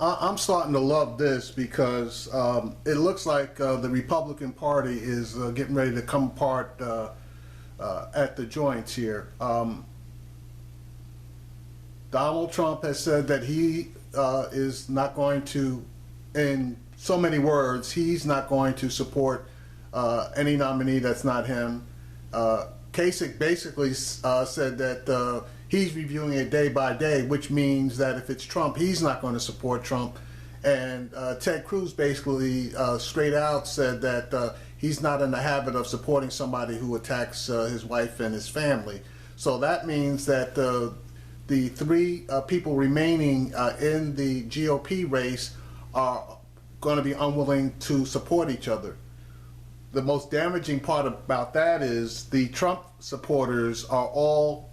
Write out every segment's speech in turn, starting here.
I'm starting to love this because it looks like the Republican Party is getting ready to come apart at the joints here. Donald Trump has said that he is not going to, in so many words, he's not going to support any nominee that's not him. Kasich basically said that he's reviewing it day by day, which means that if it's Trump, he's not going to support Trump. And Ted Cruz basically straight out said that he's not in the habit of supporting somebody who attacks his wife and his family. So that means that the three people remaining in the GOP race are going to be unwilling to support each other. The most damaging part about that is the Trump supporters are all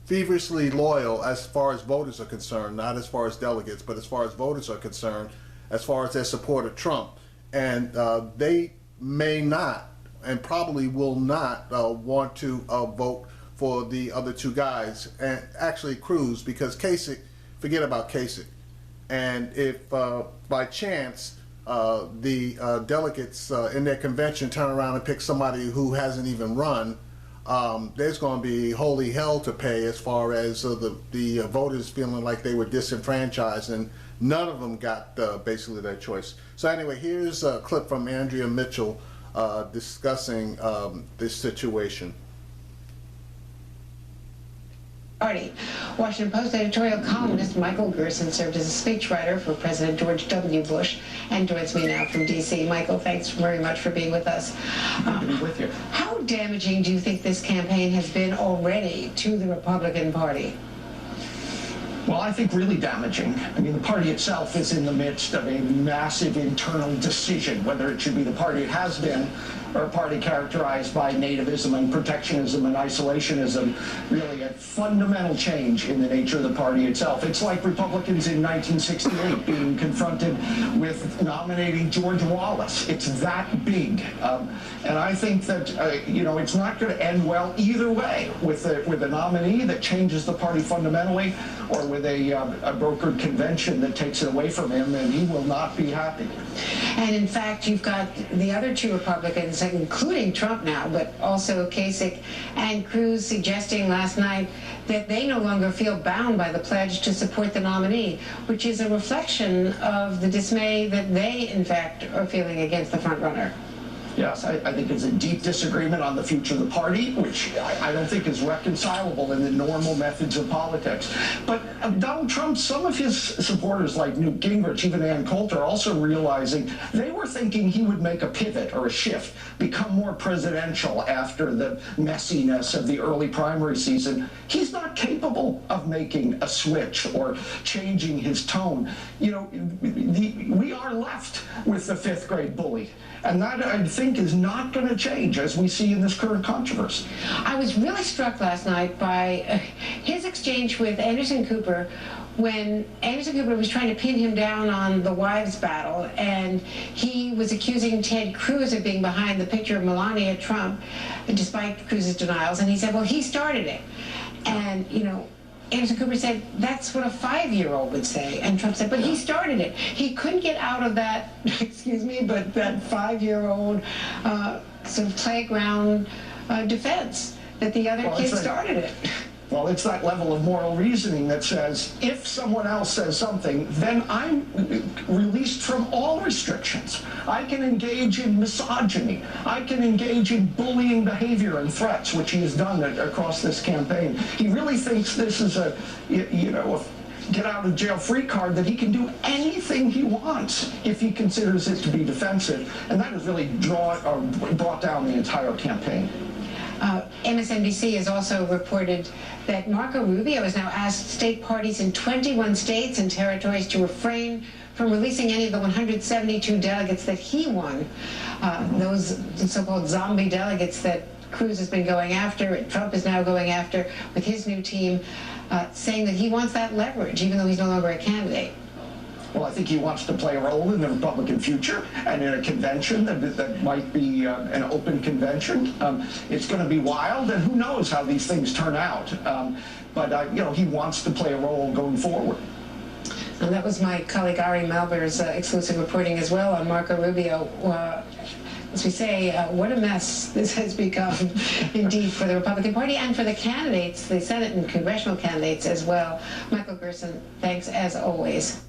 feverishly loyal as far as voters are concerned, not as far as delegates, but as far as voters are concerned, as far as their support of Trump. And they may not, and probably will not, want to vote for the other two guys, and actually Cruz, because Kasich, forget about Kasich. And if by chance the delegates in their convention turn around and pick somebody who hasn't even run, there's going to be holy hell to pay as far as the voters feeling like they were disenfranchised, and none of them got basically their choice. So anyway, here's a clip from Andrea Mitchell discussing this situation. Party. Washington Post editorial columnist Michael Gerson served as a speechwriter for President George W. Bush and joins me now from D.C. Michael, thanks very much for being with us. Good to be with you. How damaging do you think this campaign has been already to the Republican Party? Well, I think really damaging. I mean, the party itself is in the midst of a massive internal decision, whether it should be the party it has been or a party characterized by nativism and protectionism and isolationism, really a fundamental change in the nature of the party itself. It's like Republicans in 1968 being confronted with nominating George Wallace. It's that big. And I think that, you know, it's not going to end well either way with a nominee that changes the party fundamentally, or with a brokered convention that takes it away from him, and he will not be happy. And in fact, you've got the other two Republicans, including Trump now, but also Kasich and Cruz, suggesting last night that they no longer feel bound by the pledge to support the nominee, which is a reflection of the dismay that they, in fact, are feeling against the frontrunner. Yes, I think it's a deep disagreement on the future of the party, which I don't think is reconcilable in the normal methods of politics. But Donald Trump, some of his supporters like Newt Gingrich, even Ann Coulter, are also realizing they were thinking he would make a pivot or a shift, become more presidential after the messiness of the early primary season. He's not capable of making a switch or changing his tone. You know, we are left with the fifth grade bully. And that, I think, is not going to change, as we see in this current controversy. I was really struck last night by his exchange with Anderson Cooper when Anderson Cooper was trying to pin him down on the wives' battle, and he was accusing Ted Cruz of being behind the picture of Melania Trump, despite Cruz's denials. And he said, well, he started it. And, you know, Anderson Cooper said, that's what a 5-year-old would say. And Trump said, but he started it. He couldn't get out of that, excuse me, but that 5-year-old sort of playground defense that the other kid started it. Well, it's that level of moral reasoning that says, if someone else says something, then I'm released from all restrictions. I can engage in misogyny. I can engage in bullying behavior and threats, which he has done across this campaign. He really thinks this is a, you know, a get-out-of-jail-free card, that he can do anything he wants if he considers it to be defensive. And that has really brought down the entire campaign. MSNBC has also reported that Marco Rubio has now asked state parties in 21 states and territories to refrain from releasing any of the 172 delegates that he won, those so-called zombie delegates that Cruz has been going after and Trump is now going after with his new team, saying that he wants that leverage, even though he's no longer a candidate. Well, I think he wants to play a role in the Republican future and in a convention that might be an open convention. It's going to be wild, and who knows how these things turn out. But you know, he wants to play a role going forward. And that was my colleague Ari Melber's exclusive reporting as well on Marco Rubio. As we say, what a mess this has become, indeed, for the Republican Party and for the candidates, the Senate and congressional candidates as well. Michael Gerson, thanks as always.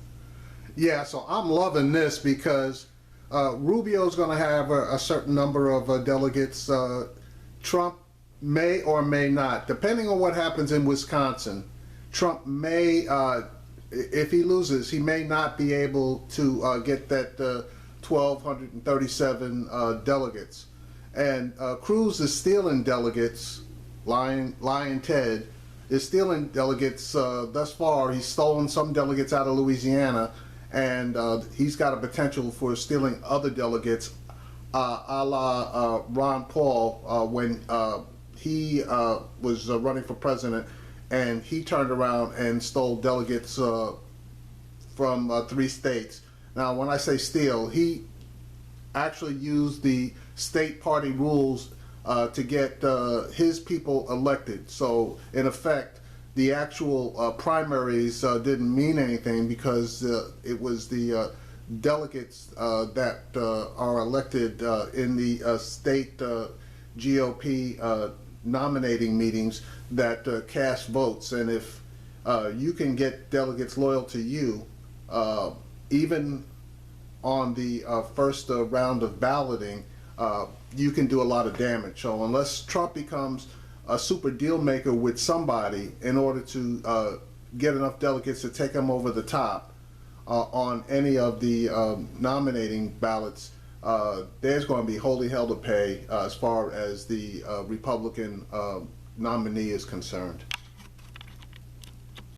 Yeah, so I'm loving this because Rubio's going to have a certain number of delegates. Trump may or may not, depending on what happens in Wisconsin. Trump may, if he loses, he may not be able to get that 1,237 delegates. And Cruz is stealing delegates. Lion Ted is stealing delegates thus far. He's stolen some delegates out of Louisiana, and he's got a potential for stealing other delegates, a la Ron Paul when he was running for president, and he turned around and stole delegates from 3 states. Now, when I say steal, he actually used the state party rules to get his people elected. So, in effect, the actual primaries didn't mean anything because it was the delegates that are elected in the state GOP nominating meetings that cast votes. And if you can get delegates loyal to you, even on the first round of balloting, you can do a lot of damage. So unless Trump becomes a super deal maker with somebody in order to get enough delegates to take him over the top on any of the nominating ballots, there's going to be holy hell to pay as far as the Republican nominee is concerned.